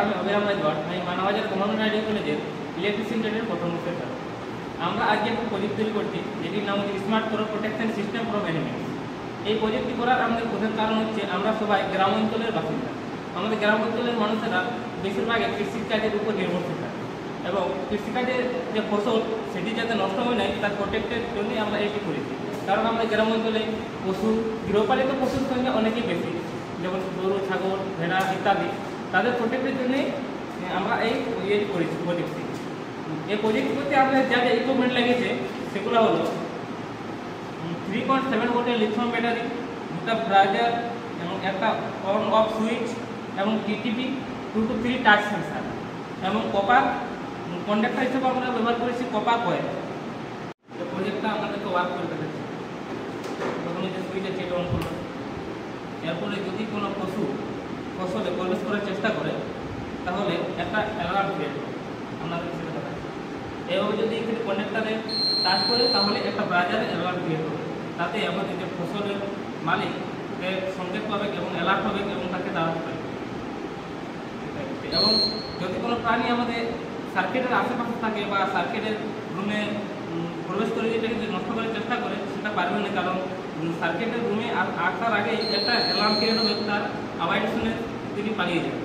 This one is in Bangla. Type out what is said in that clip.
আমি অভিরাম রাজওয়ার, আমি মানবাজার কমান্ড আইডিয়া কলেজের ইলেকট্রিসিয়ান ট্রেডের প্রথম বর্ষের ছাত্র। আমরা আজকে একটা প্রজেক্ট তৈরি করছি যেটির নাম হচ্ছে smart crop protection system for animals. এই প্রজেক্টটি করার আমাদের প্রধান কারণ হচ্ছে আমরা সবাই গ্রাম অঞ্চলের বাসিন্দা। আমাদের গ্রাম অঞ্চলের মানুষেরা বেশিরভাগ কৃষিকাজের উপর নির্ভরশীল থাকে এবং কৃষিকাজের যে ফসল সেটি যাতে নষ্ট হয়ে যায় তার প্রোটেক্টের জন্যই আমরা এটি করেছি। কারণ আমরা গ্রাম অঞ্চলে পশু, গৃহপালিত পশুর সংখ্যা অনেকই বেশি, যেমন গরু, ছাগল, ভেড়া ইত্যাদি। তাদের প্রোটেক্টের জন্যই আমরা এই করেছি প্রজেক্টটি। এই প্রজেক্ট করতে আমাদের যা যা ইকুইপমেন্ট লেগেছে সেগুলো হলো 3.7 ভোল্টের লিথিয়াম ব্যাটারি, দুটা ব্রাউজার এবং একটা অন অফ সুইচ এবং টিটিপি 2 to 3 টাচ সেন্সার এবং কপার কন্ডাক্টর হিসেবে আমরা ব্যবহার করেছি কপার কয়েল। এই প্রজেক্টটা আমাদেরকে ওয়ার্ক করে দেখাচ্ছি। প্রথমে যে সুইচ আছে এটা অন করলো, এরপরে যদি কোনো পশু ফসলে প্রবেশ করার চেষ্টা করে তাহলে একটা অ্যালার্ম ক্রিয়েট হবে, আপনাদের সেটা দেখাচ্ছি। এভাবে যদি এখানে কন্ডাক্টরে টাচ করে তাহলে একটা ব্রাউজারে অ্যালার্ম ক্রিয়েট হবে, তাতে আমাদের যে ফসলের মালিক সংকেত পাবে এবং অ্যালার্ট হবে এবং তাকে দাঁড়াতে পারবে। এবং যদি কোনো প্রাণী আমাদের সার্কিটের আশেপাশে থাকে বা সার্কিটের রুমে প্রবেশ করে যেটাকে নষ্ট করার চেষ্টা করে সেটা পারবে না, কারণ সার্কিটের রুমে আসার আগেই একটা অ্যালার্ম ক্রিয়েট হবে, তার আওয়াজ শুনে তিনি পালিয়ে যাবে।